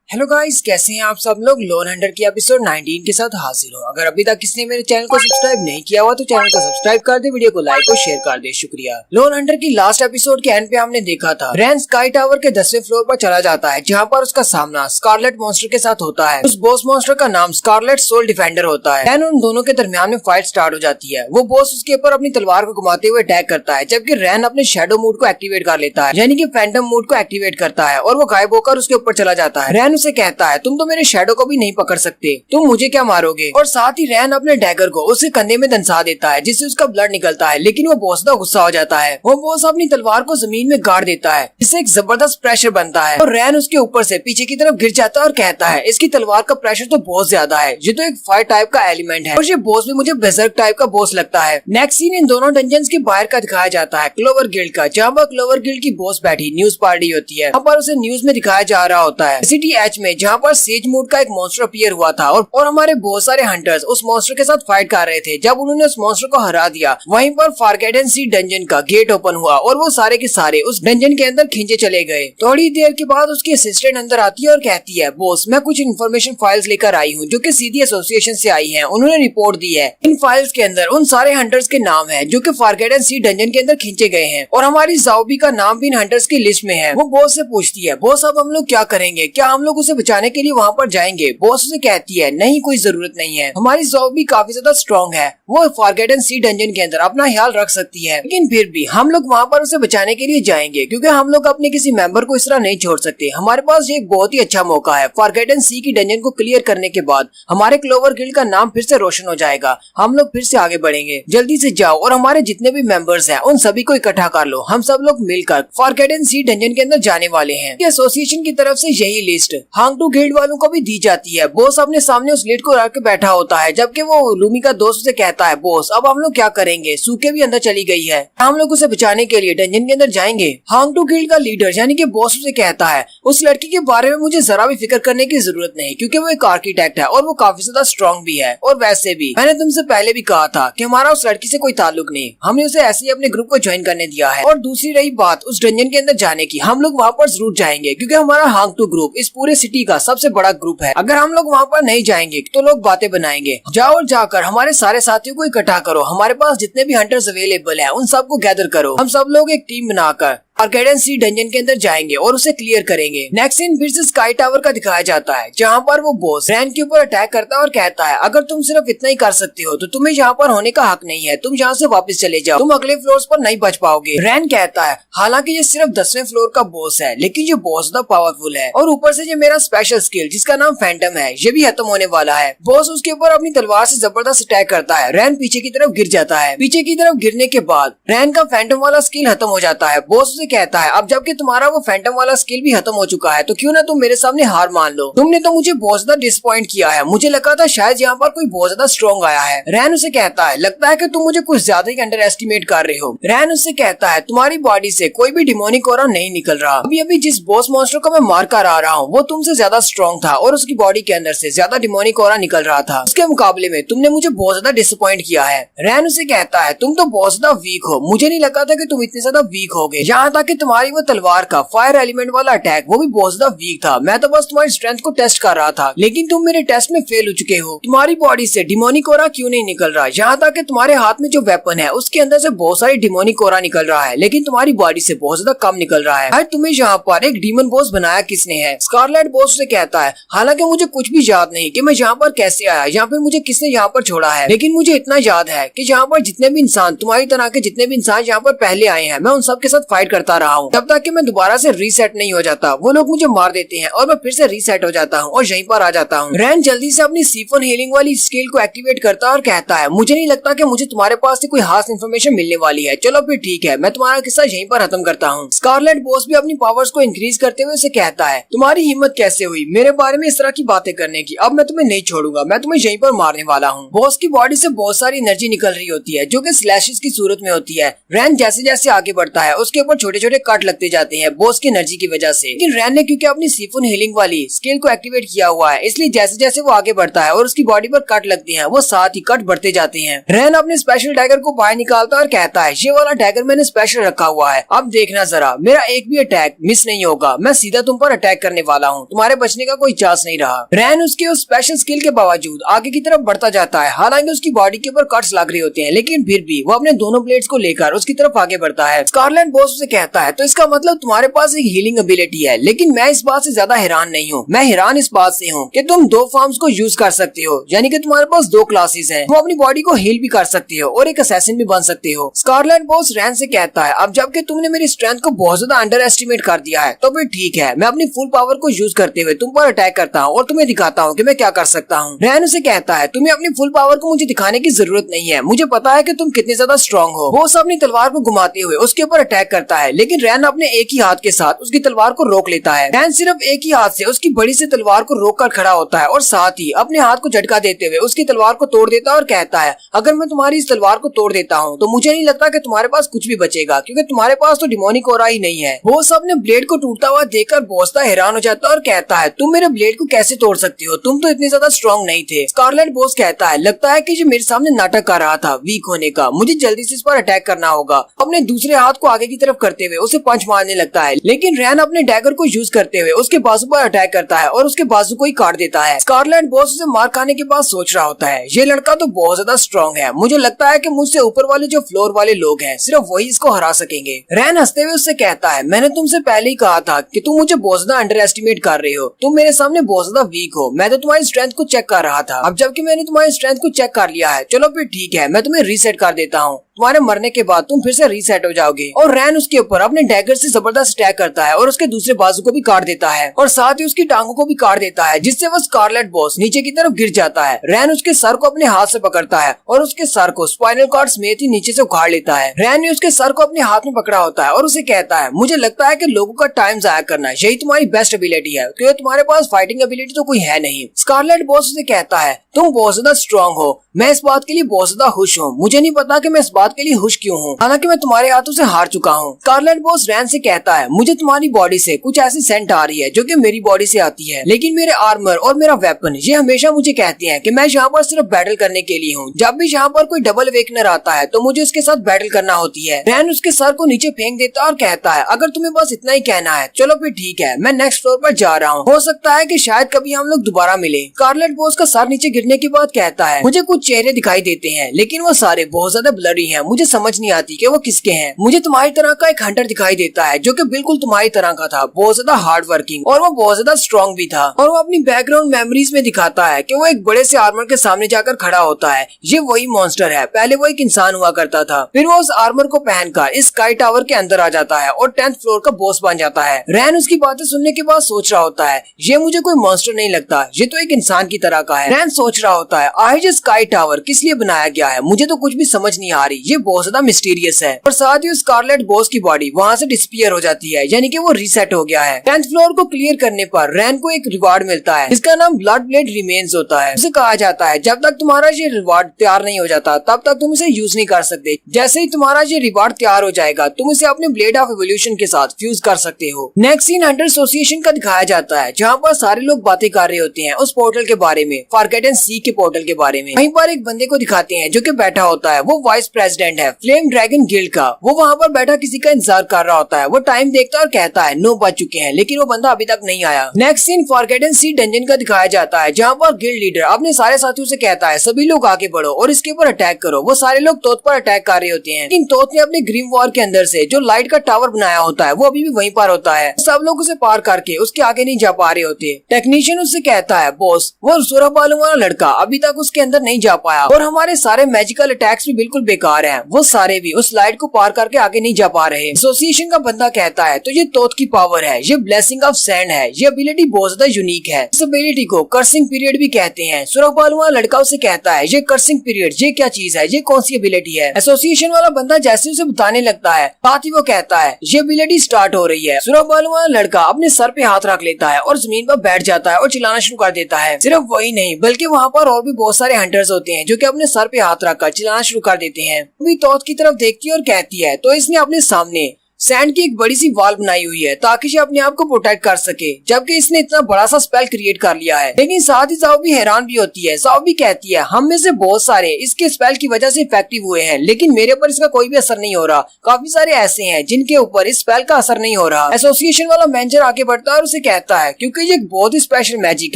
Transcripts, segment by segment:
Hello guys, कैसे हैं आप सब लोग। लोन हंटर की एपिसोड 19 के साथ हाजिर हो। अगर अभी तक किसी ने मेरे चैनल को सब्सक्राइब नहीं किया हुआ तो चैनल को सब्सक्राइब कर दे, वीडियो को लाइक और शेयर कर दे, शुक्रिया। लोन हंटर की लास्ट एपिसोड के एंड पे हमने देखा था रैन स्काई टावर के 10वें फ्लोर पर चला जाता है, जहाँ पर उसका सामना स्कारलेट मॉन्स्टर के साथ होता है। उस बॉस मॉन्स्टर का नाम स्कारलेट सोल डिफेंडर होता है। रैन उन दोनों के दरमियान में फाइट स्टार्ट हो जाती है। वो बॉस उसके ऊपर अपनी तलवार को घुमाते हुए अटैक करता है, जबकि रैन अपने शैडो मूड को एक्टिवेट कर लेता है, यानी कि फैंटम मूड को एक्टिवेट करता है और वो गायब होकर उसके ऊपर चला जाता है। रैन उसे कहता है, तुम तो मेरे शैडो को भी नहीं पकड़ सकते, तुम मुझे क्या मारोगे। और साथ ही रैन अपने डैगर को उसके कंधे में दंसा देता है, जिससे उसका ब्लड निकलता है। लेकिन वो बॉस का गुस्सा हो जाता है। वो बॉस अपनी तलवार को जमीन में गाड़ देता है, जिससे एक जबरदस्त प्रेशर बनता है और रैन उसके ऊपर से पीछे की तरफ गिर जाता है और कहता है, इसकी तलवार का प्रेशर तो बहुत ज्यादा है, ये तो एक फायर टाइप का एलिमेंट है और ये बॉस भी मुझे बेजर्क टाइप का बॉस लगता है। नेक्स्ट सीन इन दोनों डंजन के बाहर का दिखाया जाता है, क्लोवर गिल्ड का, जहाँ पर क्लोवर गिल्ड की बॉस बैठी न्यूज पार्टी होती है। यहाँ पर उसे न्यूज में दिखाया जा रहा होता है सिटी एच में, जहाँ पर सेज मूड का एक मॉन्स्टर अपीयर हुआ था और हमारे बहुत सारे हंटर्स उस मॉन्स्टर के साथ फाइट कर रहे थे। जब उन्होंने उस मॉन्स्टर को हरा दिया, वहीं पर फॉरगेटन सी डंजन का गेट ओपन हुआ और वो सारे के सारे उस डंजन के अंदर खींचे चले गए। थोड़ी देर के बाद उसकी असिस्टेंट अंदर आती है और कहती है, बॉस मैं कुछ इन्फॉर्मेशन फाइल्स लेकर आई हूँ जो कि सीधी एसोसिएशन से आई हैं। उन्होंने रिपोर्ट दी है, इन फाइल्स के अंदर उन सारे हंटर्स के नाम है जो कि फॉरगेटन सी डंजन के अंदर खींचे गए हैं और हमारी ज़ाओबी का नाम भी इन हंटर्स की लिस्ट में है। वो बॉस से पूछती है, बॉस अब हम लोग क्या करेंगे, क्या हम लोग उसे बचाने के लिए वहाँ पर जाएंगे। बॉस उसे कहती है, नहीं कोई जरूरत नहीं है, हमारी ज़ाओबी काफी ज्यादा स्ट्रॉन्ग है, वो फॉरगेटन सी डंजन के अंदर अपना ख्याल रख सकती है। लेकिन फिर भी हम लोग वहाँ पर उसे बचाने के लिए जाएंगे, क्योंकि हम लोग अपने किसी मेंबर को इस तरह नहीं छोड़ सकते। हमारे पास ये एक बहुत ही अच्छा मौका है। फॉरगेटन सी की डंजन को क्लियर करने के बाद हमारे क्लोवर गिल्ड का नाम फिर से रोशन हो जाएगा, हम लोग फिर से आगे बढ़ेंगे। जल्दी से जाओ और हमारे जितने भी मेंबर्स हैं उन सभी को इकट्ठा कर लो, हम सब लोग मिलकर फॉरगेटन सी डंजन के अंदर जाने वाले हैं। एसोसिएशन की तरफ से यही लिस्ट हांगटू गिल्ड वालों को भी दी जाती है। बॉस अपने सामने उस लिस्ट को रख के बैठा होता है, जबकि वो लूमी का दोस्त उसे कहता है, बॉस अब हम लोग क्या करेंगे, सूखे भी अंदर चली गई है, हम लोग उसे बचाने के लिए डंजन के अंदर जाएंगे। हांगटू गिल्ड का लीडर यानी कि बॉस उसे कहता है, उस लड़की के बारे में मुझे जरा भी फिक्र करने की जरूरत नहीं, क्योंकि वो एक आर्किटेक्ट है और वो काफी ज्यादा स्ट्रॉन्ग भी है। और वैसे भी मैंने तुमसे पहले भी कहा था कि हमारा उस लड़की से कोई ताल्लुक नहीं, हमने उसे ऐसे ही अपने ग्रुप को ज्वाइन करने दिया है। और दूसरी रही बात उस डंजन के अंदर जाने की, हम लोग वहाँ पर जरूर जाएंगे, क्योंकि हमारा हांगटू ग्रुप इस पूरे सिटी का सबसे बड़ा ग्रुप है। अगर हम लोग वहाँ पर नहीं जाएंगे तो लोग बातें बनाएंगे। जाओ और जाकर हमारे सारे साथियों को इकट्ठा करो, हमारे पास जितने भी हंटर्स अवेलेबल हैं उन सबको गैदर करो, हम सब लोग एक टीम बनाकर फॉरगेटन सी डंजन के अंदर जाएंगे और उसे क्लियर करेंगे। नेक्स्ट सीन फिर से स्काई टावर का दिखाया जाता है, जहाँ पर वो बॉस रैन के ऊपर अटैक करता है और कहता है, अगर तुम सिर्फ इतना ही कर सकते हो तो तुम्हें यहाँ पर होने का हक नहीं है, तुम यहाँ से वापस चले जाओ, तुम अगले फ्लोर पर नहीं बच पाओगे। रैन कहता है, हालांकि ये सिर्फ 10वें फ्लोर का बॉस है, लेकिन ये बॉस द पावरफुल है और ऊपर से ये मेरा स्पेशल स्किल जिसका नाम फैंटम है ये भी खत्म होने वाला है। बॉस उसके ऊपर अपनी तलवार से जबरदस्त अटैक करता है। रैन पीछे की तरफ गिर जाता है। पीछे की तरफ गिरने के बाद रैन का फैंटम वाला स्किल खत्म हो जाता है। बॉस उसे कहता है, अब जबकि तुम्हारा वो फैंटम वाला स्किल भी खत्म हो चुका है तो क्यों ना तुम मेरे सामने हार मान लो, तुमने तो मुझे बहुत ज्यादा डिसअपॉइंट किया है, मुझे लगा था शायद यहाँ पर कोई बहुत ज्यादा स्ट्रॉन्ग आया है। रैन उसे कहता है, लगता है कि तुम मुझे कुछ ज्यादा ही अंडर एस्टिमेट कर रहे हो। रैन उससे कहता है, तुम्हारी बॉडी से कोई भी डिमोनिक ऑरा नहीं निकल रहा, अभी अभी जिस बॉस मॉन्स्टर को मैं मार कर आ रहा हूँ वो तुमसे ज्यादा स्ट्रॉन्ग था और उसकी बॉडी के अंदर से ज्यादा डिमोनिक ऑरा निकल रहा था, उसके मुकाबले में तुमने मुझे बहुत ज्यादा डिसअपॉइंट किया है। रैन उसे कहता है, तुम तो बहुत ज्यादा वीक हो, मुझे नहीं लगा था कि तुम इतने ज्यादा वीक होगे, यहाँ तक कि तुम्हारी वो तलवार का फायर एलिमेंट वाला अटैक वो भी बहुत ज्यादा वीक था, मैं तो बस तुम्हारी स्ट्रेंथ को टेस्ट कर रहा था, लेकिन तुम मेरे टेस्ट में फेल हो चुके हो। तुम्हारी बॉडी से डिमोनिक ऑरा क्यों नहीं निकल रहा, यहाँ तक कि तुम्हारे हाथ में जो वेपन है उसके अंदर से बहुत सारी डिमोनिक ऑरा निकल रहा है, लेकिन तुम्हारी बॉडी से बहुत ज्यादा कम निकल रहा है। तुम्हें यहाँ पर एक डीमन बॉस बनाया किसने है। स्कारलेट बॉस से कहता है, हालांकि मुझे कुछ भी याद नहीं कि मैं यहाँ पर कैसे आया या फिर मुझे किसने यहाँ पर छोड़ा है, लेकिन मुझे इतना याद है कि यहाँ पर जितने भी इंसान तुम्हारी तरह के जितने भी इंसान यहाँ पर पहले आए हैं मैं उन सब के साथ फाइट करता रहा हूँ, तब तक कि मैं दोबारा से रीसेट नहीं हो जाता। वो लोग मुझे मार देते हैं और मैं फिर से रीसेट हो जाता हूँ और यहीं पर आ जाता हूँ। रैन जल्दी से अपनी सीफोन हीलिंग वाली स्किल को एक्टिवेट करता है और कहता है, मुझे नहीं लगता कि मुझे तुम्हारे पास से कोई खास इन्फॉर्मेशन मिलने वाली है, चलो फिर ठीक है, मैं तुम्हारा किस्सा यहीं पर खत्म करता हूँ। स्कारलेट बॉस भी अपनी पावर्स को इंक्रीज करते हुए उसे कहता है, तुम्हारी हिम्मत कैसे हुई मेरे बारे में इस तरह की बातें करने की, अब मैं तुम्हें नहीं छोड़ूंगा, मैं तुम्हें यहीं पर मारने वाला हूँ। बॉस की बॉडी से बहुत सारी एनर्जी निकल रही होती है जो कि स्लैशेस की सूरत में होती है। रैन जैसे जैसे आगे बढ़ता है उसके ऊपर छोटे छोटे छोटे कट लगते जाते हैं बॉस की एनर्जी की वजह से। लेकिन रैन ने क्योंकि अपनी सिफोन हीलिंग वाली स्किल को एक्टिवेट किया हुआ है, इसलिए जैसे जैसे वो आगे बढ़ता है और उसकी बॉडी पर कट लगते हैं, वो साथ ही कट बढ़ते जाते हैं। रैन अपने स्पेशल डैगर को बाहर निकालता है और कहता है, ये वाला डैगर मैंने स्पेशल रखा हुआ है, अब देखना जरा, मेरा एक भी अटैक मिस नहीं होगा, मैं सीधा तुम पर अटैक करने वाला हूँ, तुम्हारे बचने का कोई चांस नहीं रहा। रैन उसके उस स्पेशल स्किल के बावजूद आगे की तरफ बढ़ता जाता है। हालांकि उसकी बॉडी के ऊपर कट्स लग रहे होते हैं, लेकिन फिर भी वो अपने दोनों ब्लेड्स को लेकर उसकी तरफ आगे बढ़ता है। स्कारलेट बॉस उसे कहता है, तो इसका मतलब तुम्हारे पास एक हीलिंग एबिलिटी है, लेकिन मैं इस बात से ज्यादा हैरान नहीं हूँ। मैं हैरान इस बात से हूँ कि तुम दो फॉर्म्स को यूज कर सकते हो, यानी कि तुम्हारे पास दो क्लासेस हैं। तुम अपनी बॉडी को हील भी कर सकते हो और एक असैसिन भी बन सकते हो। स्कारलेट बॉस रैन से कहता है, अब जबकि तुमने मेरी स्ट्रेंथ को बहुत ज्यादा अंडर एस्टिमेट कर दिया है, तो फिर ठीक है, मैं अपनी फुल पावर को यूज करते हुए तुम पर अटैक करता हूँ और तुम्हें दिखाता हूँ कि मैं क्या कर सकता हूँ। रैन उसे कहता है, तुम्हें अपनी फुल पावर को मुझे दिखाने की जरूरत नहीं है, मुझे पता है कि तुम कितने ज्यादा स्ट्रॉन्ग हो। वो अपनी तलवार को घुमाते हुए उसके ऊपर अटैक करता है, लेकिन रैन अपने एक ही हाथ के साथ उसकी तलवार को रोक लेता है। रैन सिर्फ एक ही हाथ से उसकी बड़ी सी तलवार को रोक कर खड़ा होता है और साथ ही अपने हाथ को झटका देते हुए उसकी तलवार को तोड़ देता है और कहता है, अगर मैं तुम्हारी इस तलवार को तोड़ देता हूँ तो मुझे नहीं लगता कि तुम्हारे पास कुछ भी बचेगा, क्योंकि तुम्हारे पास तो डिमोनिक ऑरा ही नहीं है। वो अपने ब्लेड को टूटता हुआ देखकर बॉसता हैरान हो जाता है और कहता है, तुम मेरे ब्लेड को कैसे तोड़ सकते हो, तुम तो इतने ज्यादा स्ट्रॉन्ग नहीं थे। स्कारलेट बॉस कहता है, लगता है कि जो मेरे सामने नाटक कर रहा था वीक होने का, मुझे जल्दी से इस पर अटैक करना होगा। अपने दूसरे हाथ को आगे की तरफ करते हुए उसे पंच मारने लगता है, लेकिन रैन अपने डैगर को यूज करते हुए उसके बाजू पर अटैक करता है और उसके बाजू को ही काट देता है। स्कारलेट बॉस उसे मार खाने के बाद सोच रहा होता है, ये लड़का तो बहुत ज्यादा स्ट्रॉन्ग है, मुझे लगता है कि मुझसे ऊपर वाले जो फ्लोर वाले लोग हैं सिर्फ वही इसको हरा सकेंगे। रैन हंसते हुए उससे कहता है, मैंने तुमसे पहले ही कहा था कि तुम मुझे बहुत ज्यादा अंडर एस्टिमेट कर रहे हो, तुम मेरे सामने बहुत ज्यादा वीक हो, मैं तो तुम्हारी स्ट्रेंथ को चेक कर रहा था। अब जबकि मैंने तुम्हारी स्ट्रेंथ को चेक कर लिया है, चलो फिर ठीक है, मैं तुम्हें रीसेट कर देता हूँ, तुम्हारे मरने के बाद तुम फिर से रीसेट हो जाओगे। और रैन उसके ऊपर अपने डैगर से जबरदस्त अटैक करता है और उसके दूसरे बाजू को भी काट देता है और साथ ही उसकी टांगों को भी काट देता है, जिससे वो स्कारलेट बॉस नीचे की तरफ गिर जाता है। रैन उसके सर को अपने हाथ से पकड़ता है और उसके सर को स्पाइनल कॉर्ड समेत ही नीचे से उखाड़ लेता है। रैन ने उसके सर को अपने हाथ में पकड़ा होता है और उसे कहता है, मुझे लगता है कि लोगों का टाइम जाया करना यही तुम्हारी बेस्ट एबिलिटी है, क्योंकि तुम्हारे पास फाइटिंग एबिलिटी तो कोई है नहीं। स्कारलेट बॉस उसे कहता है, तुम बहुत ज्यादा स्ट्रॉन्ग हो, मैं इस बात के लिए बहुत ज्यादा खुश हूँ, मुझे नहीं पता कि मैं इस बात के लिए खुश क्यों हूँ, हालांकि मैं तुम्हारे हाथों से हार चुका हूँ। स्कारलेट बॉस रैन से कहता है, मुझे तुम्हारी बॉडी से कुछ ऐसी सेंट आ रही है जो कि मेरी बॉडी से आती है, लेकिन मेरे आर्मर और मेरा वेपन ये हमेशा मुझे कहते हैं कि मैं यहाँ पर सिर्फ बैटल करने के लिए हूँ। जब भी यहाँ पर कोई डबल अवेकनर आता है तो मुझे उसके साथ बैटल करना होती है। रैन उसके सर को नीचे फेंक देता है और कहता है, अगर तुम्हें बस इतना ही कहना है, चलो फिर ठीक है, मैं नेक्स्ट फ्लोर पर जा रहा हूँ, हो सकता है कि शायद कभी हम लोग दोबारा मिले। स्कारलेट बॉस का सर नीचे गिरने के बाद कहता है, मुझे कुछ चेहरे दिखाई देते हैं, लेकिन वो सारे बहुत ज्यादा ब्लरी हैं, मुझे समझ नहीं आती कि वो किसके हैं। मुझे तुम्हारी तरह का एक हंटर दिखाई देता है जो कि बिल्कुल तुम्हारी तरह का था, बहुत ज्यादा हार्ड वर्किंग, और वो बहुत ज्यादा स्ट्रॉन्ग भी था। और वो अपनी बैकग्राउंड मेमोरीज में दिखाता है कि वो एक बड़े से आर्मर के सामने जाकर खड़ा होता है। ये वही मॉन्स्टर है, पहले वो एक इंसान हुआ करता था, फिर वो उस आर्मर को पहनकर इस स्काई टावर के अंदर आ जाता है और 10th फ्लोर का बॉस बन जाता है। रैन उसकी बातें सुनने के बाद सोच रहा होता है, ये मुझे कोई मॉन्स्टर नहीं लगता, ये तो एक इंसान की तरह का है। रैन सोच रहा होता है, आखिर ये स्काई टावर किस लिए बनाया गया है, मुझे तो कुछ भी समझ नहीं आ रही, ये बहुत ज्यादा मिस्टीरियस है। और साथ ही स्कारलेट बॉस की बॉडी वहाँ से डिस्पियर हो जाती है, यानी कि वो रीसेट हो गया है। 10th फ्लोर को क्लियर करने पर रैन को एक रिवार्ड मिलता है, जिसका नाम ब्लड ब्लेड रिमेन्स होता है। उसे कहा जाता है, जब तक तुम्हारा ये रिवार्ड तैयार नहीं हो जाता तब तक तुम इसे यूज नहीं कर सकते, जैसे ही तुम्हारा ये रिवार्ड तैयार हो जाएगा तुम इसे अपने ब्लेड ऑफ एवोल्यूशन के साथ फ्यूज कर सकते हो। नेक्स्ट सीन हंटर एसोसिएशन का दिखाया जाता है, जहाँ पर सारे लोग बातें कर रहे होते हैं उस पोर्टल के बारे में, फॉरगेटन सी के पोर्टल के बारे में। वहीं पर एक बंदे को दिखाते हैं जो कि बैठा होता है, वो वाइस प्रेसिडेंट है फ्लेम ड्रैगन गिल्ड का। वो वहाँ पर बैठा किसी का इंतजार कर रहा होता है। वो टाइम देखता है और कहता है 9 बज चुके हैं, लेकिन वो बंदा अभी तक नहीं आया। नेक्स्ट सीन फॉरगेटन सी डंजन का दिखाया जाता है, जहाँ पर गिल्ड लीडर अपने सारे साथियों से कहता है, सभी लोग आगे बढ़ो और इसके ऊपर अटैक करो। वो सारे लोग तोत पर अटैक कर रहे होते हैं, लेकिन तोत ने अपने ग्रीम वॉर के अंदर से जो लाइट का टावर बनाया होता है वो अभी भी वहीं पर होता है। सब लोग उसे पार करके उसके आगे नहीं जा पा रहे होते। टेक्नीशियन उससे कहता है, बॉस वो सुरह बालों वाला लड़का अभी तक उसके अंदर नहीं जा पाया और हमारे सारे मैजिकल अटैक्स भी बिल्कुल बेकार हैं, वो सारे भी उस लाइट को पार करके आगे नहीं जा पा रहे। एसोसिएशन का बंदा कहता है, तो ये तोत की पावर है, ये ब्लेसिंग ऑफ सैंड है, ये एबिलिटी बहुत ज्यादा यूनिक है। इस एबिलिटी को कर्सिंग पीरियड भी कहते हैं। सुरह बालों वाला लड़का उसे कहता है, ये कर्सिंग पीरियड ये क्या चीज है, ये कौन सी एबिलिटी है। एसोसिएशन वाला बंदा जैसे उसे बताने लगता है, साथ ही वो कहता है, ये एबिलिटी स्टार्ट हो रही है। सुरह बालों वाला लड़का अपने सर पे हाथ रख लेता है और जमीन पर बैठ जाता है और चिल्लाना शुरू कर देता है। सिर्फ वही नहीं बल्कि वहाँ पर और भी बहुत सारे हंटर्स होते हैं जो कि अपने सर पे हाथ रखकर चिल्लाना शुरू कर देते हैं। तोत की तरफ देखती है और कहती है, तो इसने अपने सामने सैंड की एक बड़ी सी वॉल बनाई हुई है ताकि ये अपने आप को प्रोटेक्ट कर सके, जबकि इसने इतना बड़ा सा स्पेल क्रिएट कर लिया है। लेकिन साथ ही जाओ भी हैरान भी होती है। जाओ भी कहती है हम में से बहुत सारे इसके स्पेल की वजह से इफेक्टिव हुए हैं, लेकिन मेरे ऊपर इसका कोई भी असर नहीं हो रहा। काफी सारे ऐसे हैं जिनके ऊपर इस स्पेल का असर नहीं हो रहा। एसोसिएशन वाला मैनेजर आके बढ़ता है और उसे कहता है क्योंकि ये एक बहुत ही स्पेशल मैजिक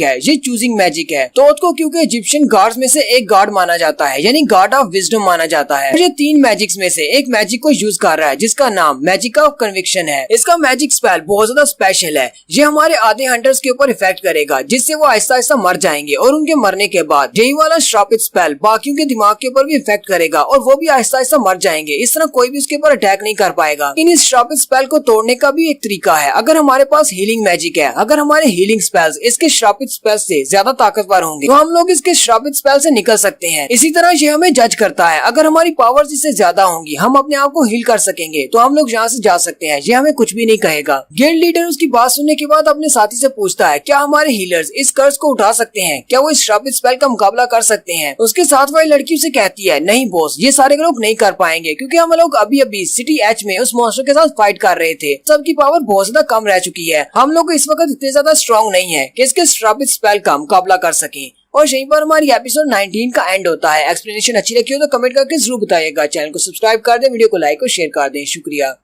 है, ये चूजिंग मैजिक है, तो उसको क्योंकि इजिप्शियन गार्ड्स में से एक गार्ड माना जाता है, यानी गार्ड ऑफ विजडम माना जाता है। ये 3 मैजिक्स में से एक मैजिक को यूज कर रहा है जिसका नाम मैजिक ऑफ कन्विक्शन है। इसका मैजिक स्पेल बहुत ज्यादा स्पेशल है। ये हमारे आधे हंटर्स के ऊपर इफेक्ट करेगा जिससे वो आहिस्ता आहिस्ता मर जाएंगे, और उनके मरने के बाद यही वाला श्रापित स्पेल बाकियों के दिमाग के ऊपर भी इफेक्ट करेगा और वो भी आहिस्ता आहिस्ता मर जाएंगे। इस तरह कोई भी उसके ऊपर अटैक नहीं कर पाएगा। इन इस श्रापित स्पेल को तोड़ने का भी एक तरीका है। अगर हमारे पास हीलिंग मैजिक है, अगर हमारे हीलिंग स्पेल्स इसके श्रापित स्पेल से ज्यादा ताकतवर होंगे तो हम लोग इसके श्रापित स्पेल से निकल सकते हैं। इसी तरह ये हमें जज करता है। अगर हमारी पावर्स इससे ज्यादा होंगी, हम अपने आप को हील कर सकेंगे, तो हम लोग यहाँ से जा सकते हैं। ये हमें कुछ भी नहीं कहेगा। गिल्ड लीडर उसकी बात सुनने के बाद अपने साथी से पूछता है क्या हमारे हीलर्स इस कर्ज को उठा सकते हैं, क्या वो इस श्रापित स्पेल का मुकाबला कर सकते हैं। उसके साथ वाली लड़की उसे कहती है नहीं बॉस, ये सारे लोग नहीं कर पाएंगे क्योंकि हम लोग अभी अभी सिटी एच में उस मॉन्स्टर के साथ फाइट कर रहे थे। सबकी पावर बहुत ज्यादा कम रह चुकी है। हम लोग इस वक्त इतने ज्यादा स्ट्रॉन्ग नहीं है कि इसके श्रापित स्पेल का मुकाबला कर सकें। और यहीं पर हमारी एपिसोड 19 का एंड होता है। एक्सप्लेनेशन अच्छी लगी हो तो कमेंट करके जरूर बताइएगा। चैनल को सब्सक्राइब कर दें, वीडियो को लाइक और शेयर कर दें। शुक्रिया।